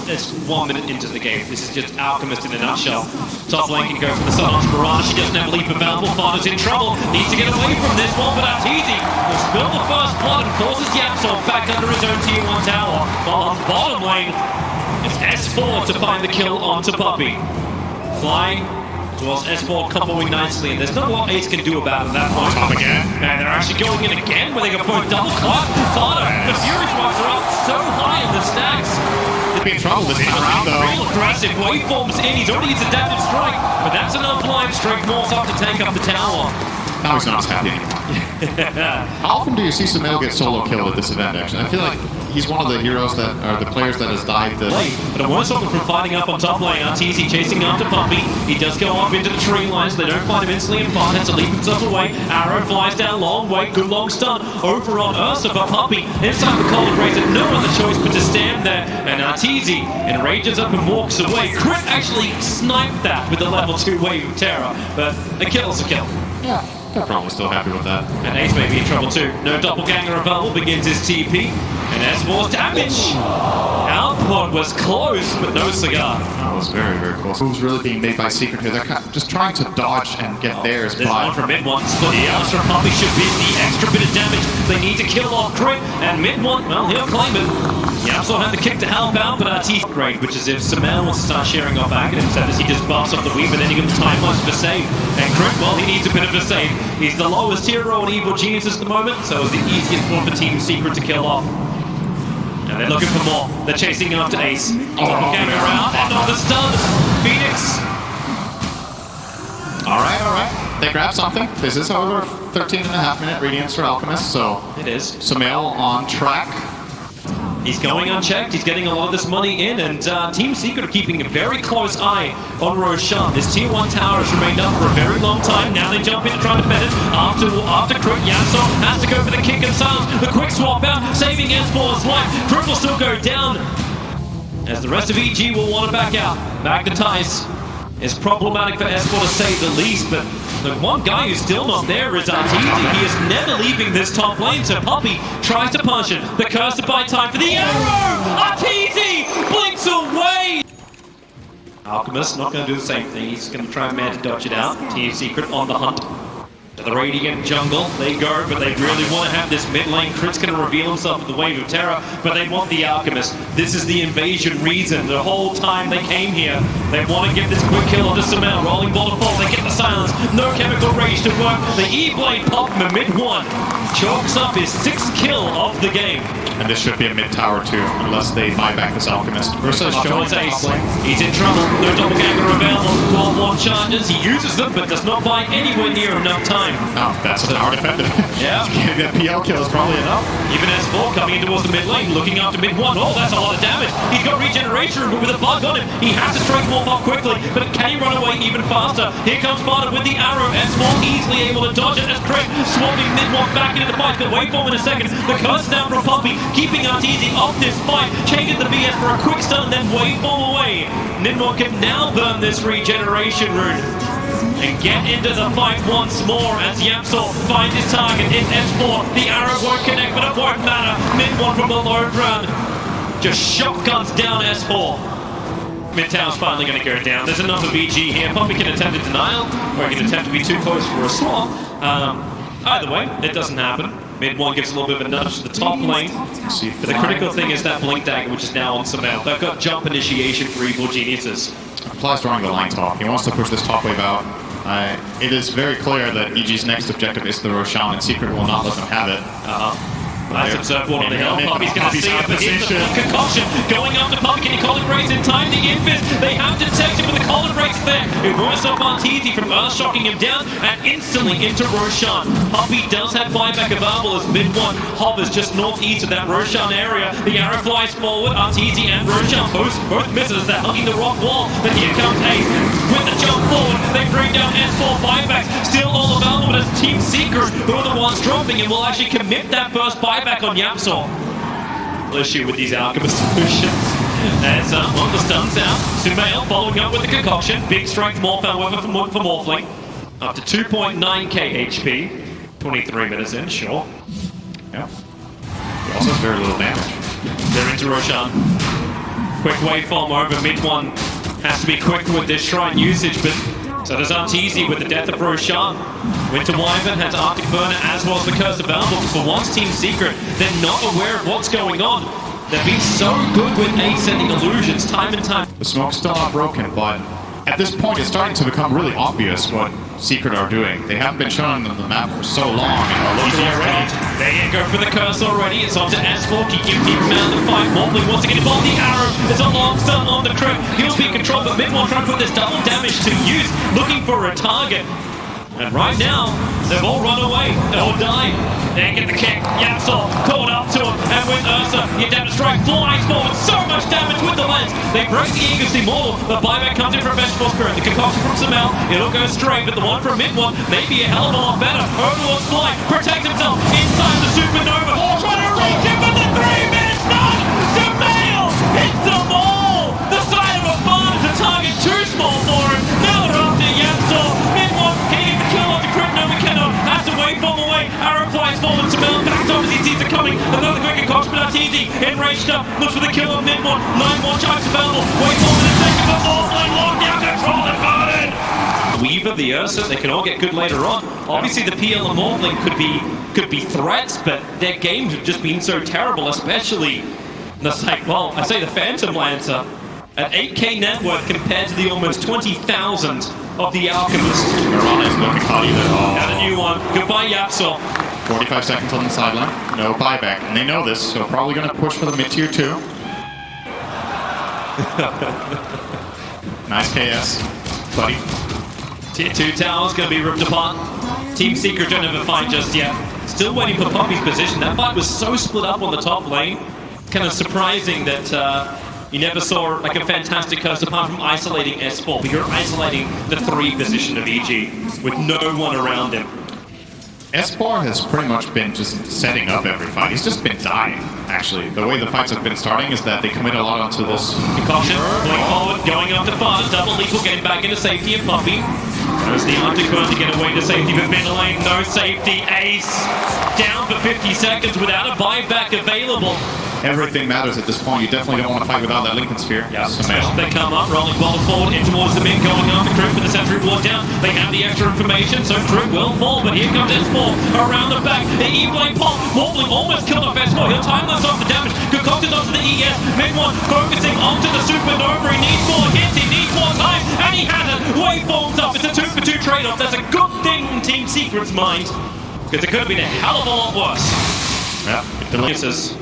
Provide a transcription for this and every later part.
it's 1 minute into the game. This is just Alchemist in a nutshell. Top lane can go for the Silence Barrage. He doesn't have a leap available. Fighters in trouble. Needs to get away from this one, but Arteezy will spill the first blood and forces Yapsol back under his own tier 1 tower. While on bottom lane, it's S4 to find the kill onto Puppey. Flying towards S4 comboing nicely, and there's not a lot Ace can do about it at that point. Top again. And they're actually going in again where they got both double clock. Fodder, the Fury Swaps are up so high in the stacks. Be in trouble this time around, though. Real aggressive, waveforms in, he's already used Adaptive Strike, but that's enough line strength more up to take up the tower. Now he's not as happy anymore. How often do you see Sumail get solo killed at this event, actually? I feel like he's one of the heroes that are the players that has died the... But it won't stop him from fighting up on top lane. Arteezy chasing after Puppey. He does go up into the tree line, so they don't find him instantly and far. Has to leave himself away. Arrow flies down long way. Good long stun over on Ursa, but Puppey inside the cold race had no other choice but to stand there. And Arteezy enrages up and walks away. Crit actually sniped that with the level 2 wave of terror, but a kill's a kill. Yeah. I'm probably still happy with that. And Ace may be in trouble too. No doppelganger available, begins his TP. And S4's damage. Output was close, but no cigar. That was very, very close. Moves really being made by Secret here. They're kind of just trying to dodge and get theirs. There's one from mid one. Split the Astra Puppey should be the extra bit of damage. They need to kill off Crit. And mid one, well, he'll claim it. Yapsol had the kick to help out, but Arteezy upgrade, which is if Sumail wants to start sharing off Aghanim status, he just buffs off the weave and then he gives time loss for save. And Crit, well, he needs a bit of a save. He's the lowest hero on Evil Geniuses at the moment, so it's the easiest one for Team Secret to kill off. And they're looking for more. They're chasing after Ace. Doppelganger around, and on the stun, Phoenix. Alright. They grab something. This is, however, 13.5-minute Radiance for Alchemist, so... It is. Sumail on track. He's going unchecked, he's getting a lot of this money in, and Team Secret are keeping a very close eye on Roshan. This tier 1 tower has remained up for a very long time. Now they jump in to try to defend it. After Crit, Yapsol has to go for the kick and silence. The quick swap out, saving S4's life. Crit will still go down, as the rest of EG will want to back out. Magnetize is problematic for S4 to say the least, but the one guy who's still not there is Arteezy. He is never leaving this top lane, so Puppey tries to punch it. The curse to buy time for the arrow! Arteezy blinks away! Alchemist not going to do the same thing. He's going to try and man to dodge it out. Team Secret on the hunt. To the Radiant jungle, they go, but they really want to have this mid lane. Crit's going to reveal himself with the Wave of Terror, but they want the Alchemist. This is the invasion reason. The whole time they came here, they want to get this quick kill onto Sumail. Rolling waterfall, they get the silence. No chemical rage to work. The E-Blade pop him mid one. Chalks up his 6th kill of the game. And this should be a mid-tower too, unless they buy back this Alchemist. Versus Jones Ace. He's in trouble. No doppelganger available. 12-1 charges. He uses them, but does not buy anywhere near enough time. Oh, that's a tower defender. Yeah. Getting that PL kill is probably enough. Even S4 coming in towards the mid lane, looking after mid one. Oh, that's a lot of damage. He's got regeneration, but with a bug on him, he has to strike more up quickly. But can he run away even faster? Here comes Sparta with the arrow. S4 easily able to dodge it as Craig swapping mid one back into the fight. But wait for him in a second. The curse down from Puppey, keeping Arteezy off this fight. Changing the BS for a quick stun, then waveform away. Midmore can now burn this regeneration rune and get into the fight once more as Yapsol finds his target in S4. The arrow won't connect, but it won't matter. Mid one from the low ground just shotguns down S4. Mid tower's finally going to go down. There's another BG here. Puppey can attempt a denial, or he can attempt to be too close for a swap. Either way, it doesn't happen. Mid one gives a little bit of a nudge to the top lane. But the critical thing is that Blink Dagger, which is now on Sumail. They've got jump initiation for Evil Geniuses. Fly's drawing the line top. He wants to push this top wave out. It is very clear that EG's next objective is the Roshan, and Secret will not let them have it. Nice observed one on the hill. Puppey's going to see it, but here's the concoction going after Puppey. Can he call it race in time? The Infist, they have detected with the call it race there. It works up Arteezy from Earth, shocking him down and instantly into Roshan. Puppey does have buyback available as mid one hovers just northeast of that Roshan area. The arrow flies forward. Arteezy and Roshan both misses. They're hugging the rock wall. But here comes Ace with the jump forward. They bring down S4 buybacks. Still all available, but it's Team Secret who are the ones dropping and will actually commit that first buyback on Yapsol. Issue with these Alchemist solutions. As one of the stuns out. Sumail following up with the concoction. Big strength morph, however, for Morphling. Up to 2.9k HP. 23 minutes in, sure. Yeah. He also has very little damage. They're into Roshan. Quick waveform over mid one. Has to be quick with this shrine usage, but so does Arteezy with the death of Roshan. Winter Wyvern has Arctic Burner as well as the Curse of Valve, but for once Team Secret, they're not aware of what's going on. They've been so good with A-sending illusions time and time. The smoke's still not broken, but at this point it's starting to become really obvious what Secret are doing. They haven't been shown on the map for so long. There you go for the curse already. It's on to S4. He gives him out the fight. Mobley wants to get involved. The arrow is a long stun on the trip. He'll be controlled, but Mid-1 trying to put this double damage to use, looking for a target. And right now, they've all run away or died. They get the kick. Yapsol caught up to him, and with Ursa, you damage strike flies forward. So much damage with the lens. They break the Eagles Immortal. The buyback comes in from Vegetable Spirit. The concoction from Samel, it'll go straight, but the one from Mid-1 may be a hell of a lot better. Overlord's fly, protect himself inside the Supernova. Trying to reach him, but the 3-minute stun. Samel hits the ball. The side of a barn is a target too small for him. Now they're up to Yapsol. Mid-1 hitting the kill onto Crit. No, McKenna has to waveform away. Arrow flies forward. Samel back on as he sees it coming. Another quick concoction, but Arteezy enraged up. Looks for the kill on Mid-1. 9-1 charge available. Waveform in a second, but Morphling locked down control and burden. Weaver, the Ursa, they can all get good later on. Obviously, the PL and Morphling could be threats, but their games have just been so terrible, especially the I say the Phantom Lancer at 8k net worth compared to the almost 20,000 of the Alchemist. Mirana's looking hot either. And a new one. Goodbye, Yapsol. 45 seconds on the sideline, no buyback, and they know this, so probably going to push for the mid-tier 2. Nice KS, buddy. Tier 2 tower's going to be ripped apart. Team Secret don't have a fight just yet. Still waiting for Poppy's position. That fight was so split up on the top lane. Kind of surprising that you never saw like a fantastic curse apart from isolating S4, but you're isolating the 3 position of EG with no one around him. S4 has pretty much been just setting up every fight. He's just been dying, actually. The way the fights have been starting is that they commit a lot onto this. Concoction, pulling forward, going up to Fada, double lethal, getting back into safety, and Poppy. There's the Arctic Burn to get away to safety, but mid lane, no safety. Ace down for 50 seconds without a buyback available. Everything matters at this point. You definitely don't want to fight without that Lincoln Sphere. Yeah, they come up, rolling ball forward in towards the mid, going after Crit with the sentry ward down. They have the extra information, so Crit will fall, but here comes S4 around the back. The E-Blade pop, Morphling almost killed off S4. He'll time this off the damage. Concocted onto the ES. Mid-1 focusing onto the Supernova. He needs more hits, he needs more time, and he has it. Waveforms up. It's a 2-for-2 trade-off. That's a good thing in Team Secret's mind, because it could have been a hell of a lot worse. Yeah, it delays.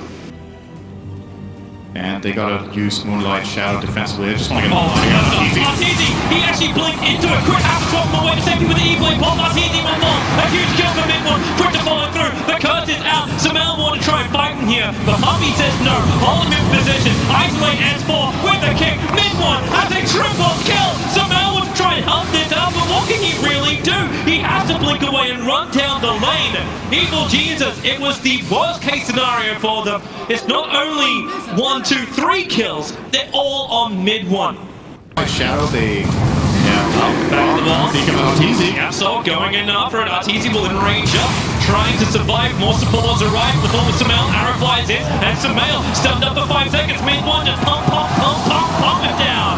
And they gotta use Moonlight Shadow defensively. They just want to get Arteezy, he actually blinked into it. Crit has to swap him away to safety with the E-Blade pop. Arteezy will fall. A huge kill for Mid-1. Crit to follow through. The curse is out. Samel want to try and fight in here, but Puppy says no. Hold him in position. Isolate S4 with the kick. Mid-1 has a triple kill. Samel would try and help this out, but what can he really do? He has to blink away and run down the lane. Evil Jesus, it was the worst case scenario for them. It's not only 1, 2, 3 kills, they're all on Mid-1. Shadow, they... Back to the ball. Thinking about Arteezy. Yapsol going in after it. Arteezy will enrage up, trying to survive. More supports arrive in the form of Samel. Arrow flies in, and Samel stunned up for 5 seconds. Mid-1 just pump it down.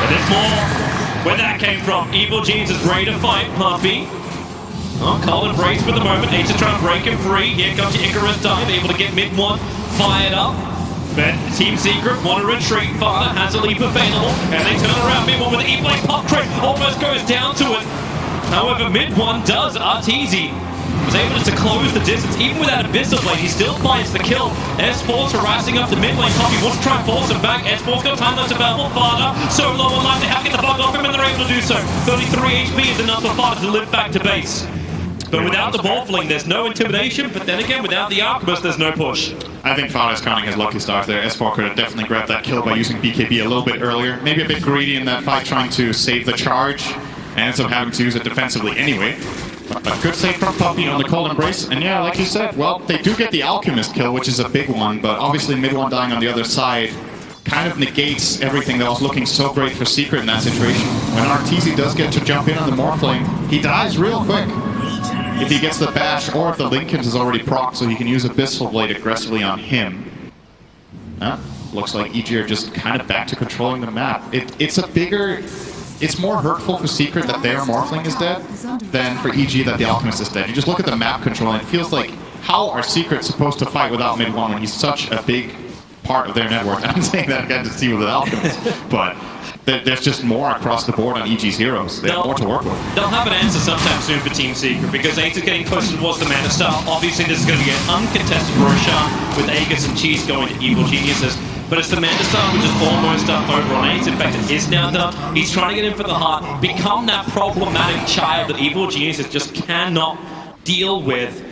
But there's more where that came from. Evil Jeans is ready to fight Puppy. Oh, Colin breaks for the moment. Ace is trying to break him free. Here comes the Icarus dive, able to get Mid-1 fired up. But Team Secret want to retreat. Fada has a leap available, and they turn around. Mid-1 with an E-Blade pop trick, almost goes down to it. However, Mid-1 does. Arteezy was able to close the distance. Even without Abyssal Blade, he still finds the kill. S4's harassing up the mid lane. Poppy wants to try and force him back. S4's got time that's available. Fada so low on life, they have to get the bug off him, and they're able to do so. 33 HP is enough for Fada to live back to base. But without the ball fling, there's no intimidation. But then again, without the Alchemist, there's no push. I think Fada's counting his lucky stars there. S4 could have definitely grabbed that kill by using BKB a little bit earlier. Maybe a bit greedy in that fight, trying to save the charge, and ends up having to use it defensively anyway. But good save from Puppy on the Cold Embrace. And yeah, like you said, well, they do get the Alchemist kill, which is a big one. But obviously, Mid-1 dying on the other side kind of negates everything that was looking so great for Secret in that situation. When Arteezy does get to jump in on the Morphling, he dies real quick. If he gets the bash, or if the Lincoln is already procced, so he can use Abyssal Blade aggressively on him. looks like EG are just kind of back to controlling the map. It's more hurtful for Secret that their Morphling is dead than for EG that the Alchemist is dead. You just look at the map control and it feels like, how are Secret supposed to fight without mid-1 when he's such a big part of their network? I'm saying that again to see with the Alchemist, but there's just more across the board on EG's heroes. They have more to work with. They'll have an answer sometime soon for Team Secret because Ace is getting closer towards the Mana Star. Obviously, this is going to be an uncontested Roshan with Aegis and Cheese going to Evil Geniuses. But it's the Mana Star, which is almost up over on Ace. In fact, it is now done. He's trying to get in for the heart, become that problematic child that Evil Geniuses just cannot deal with.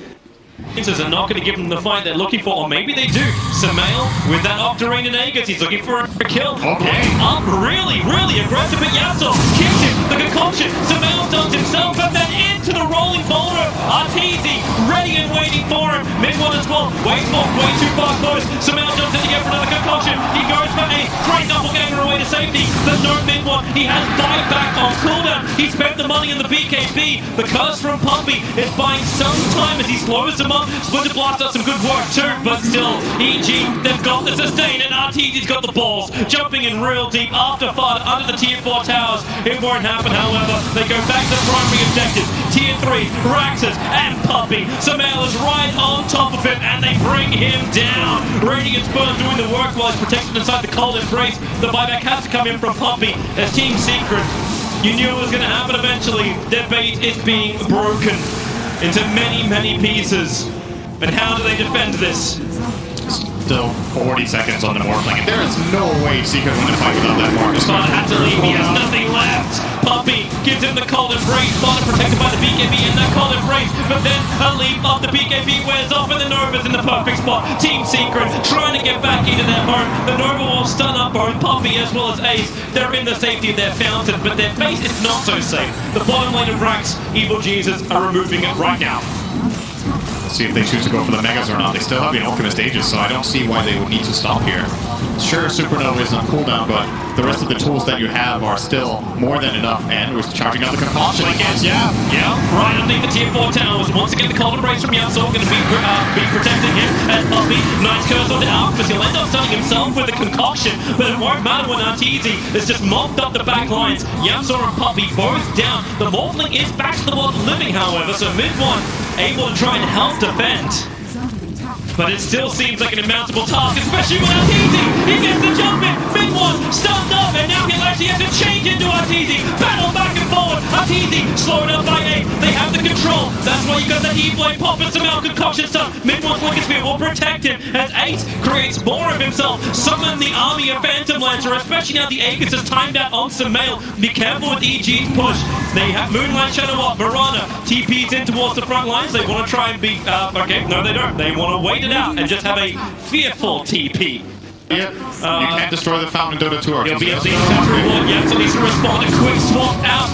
Are not going to give them the fight they're looking for, or maybe they do. Samael with that Octarine and Aegis, he's looking for a kill. Okay. Up really, really aggressive, but Yasuo kicks him, the concoction. Samael does himself, and then into the rolling boulder. Arteezy ready and waiting for him. Mid-1 as well, waits for way too far close. Samael jumps in to get for another concoction. He goes for Ace, great doppelganger away to safety. There's no mid-1, he has buyback on cooldown. He spent the money in the BKB. The curse from Puppy is buying some time as he slows them up. Splinter Blast does some good work too, but still, EG, they've got the sustain, and Arteezy's got the balls. Jumping in real deep after FUD under the tier 4 towers. It won't happen, however. They go back to the primary objectives. Tier 3, Raxus and Puppy. Samael is right on top of him, and they bring him down. Radiant Burn doing the work while he's protected inside the cold embrace. The buyback has to come in from Puppy as Team Secret. You knew it was going to happen eventually. Their bait is being broken into many, many pieces. But how do they defend this? Still 40 seconds on the Morphling, and there is no way Secret win the fight without that Morphling. Sparta had to leave, he has nothing left. Puppy gives him the cold embrace. Sparta protected by the BKB in that cold embrace, but then a leap of the BKB wears off, and the Nova's in the perfect spot. Team Secret trying to get back into their home. The Nova will stun up both Puppy as well as Ace. They're in the safety of their fountain, but their base is not so safe. The bottom lane of Rax, Evil Jesus are removing it right now. Let's see if they choose to go for the Megas or not. They still have the Alchemist Aegis, so I don't see why they would need to stop here. Sure, Supernova is on cooldown, but the rest of the tools that you have are still more than enough, and we're charging out the concoction again. Yeah, right underneath the tier 4 towers. Once again, the cold embrace from Yasuo going to be protecting him as Puppy. Nice curse on the Alchemist. He'll end up stunning himself with the concoction, but it won't matter when Arteezy has just mopped up the back lines. Yasuo and Puppy both down. The Morphling is back to the world living, however, so mid-1 able to try and help defend. But it still seems like an insurmountable task, especially with Arteezy. He gets the jump in, mid-1, stunned up, and now he'll actually have to change into Arteezy. Battle back and forward. Arteezy slowed up by 8. They have the control. That's why you got that E-Blade pop and some concoction stuff. Mid-1's Wicked Spear will protect him as Ace creates more of himself. Summon the army of Phantom Lancer, especially now the Aegis is timed out on Samael. Be careful with EG's push. They have Moonlight Shadow up. Mirana TP's in towards the front lines. They want to try and be... okay, no they don't. They want to wait it out and just have a fearful TP. Yeah, you can't destroy the fountain in Dota 2 Archers. He'll be a thing reward. Yeah, so needs to respond. A quick swap out.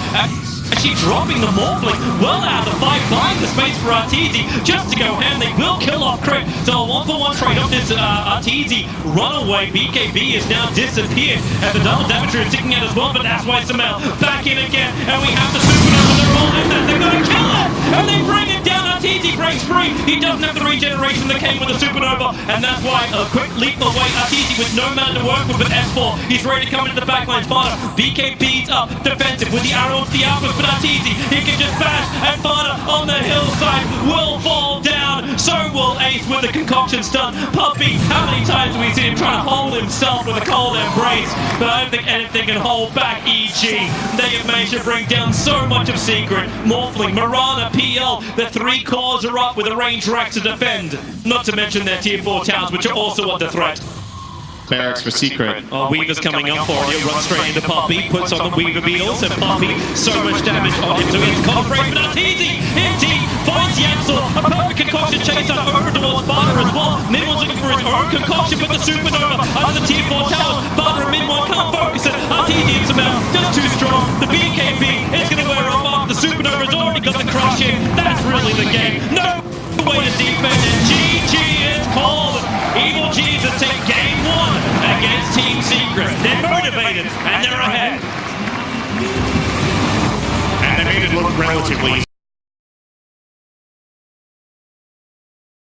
Actually dropping the Morphling well out of the fight, buying the space for Arteezy just to go ham. They will kill off Crit. So a 1-for-1 trade off this Arteezy runaway. BKB has now disappeared, and the double damager is ticking out as well, but that's why Samael back in again, and we have the Supernova. They're all in there. They're going to kill it, and they bring it down. Arteezy breaks free. He doesn't have the regeneration that came with the Supernova, and that's why a quick leap away. Arteezy with no mana to work with S4. He's ready to come into the backline. Sparta, BKB's up, defensive with the arrow to the output. But Arteezy, he can just bash, and Fana on the hillside will fall down. So will Ace with the concoction stun. Puppy, how many times have we seen him trying to hold himself with a cold embrace? But I don't think anything can hold back EG. They have managed to bring down so much of Secret. Morphling, Mirana, PL, the 3 cores are up with a range rack to defend. Not to mention their tier 4 towers, which are also under threat. Barracks for Secret. Oh, Weaver's coming up for it. He'll run straight into Puppy, puts on the Weaver beetles, and Puppy, so much damage on him, so he's caught break, but Arteezy, indeed, finds Yamsel, a perfect concoction chase up over towards Sparta as well. Mid-1's looking for his own concoction, but the Supernova under the tier 4 towers. Sparta and Mid-1 can't focus it. Arteezy hits him out, just too strong. The BKB is going to wear off. The Supernova's already got the crush in. That's really the game. No way to defend it.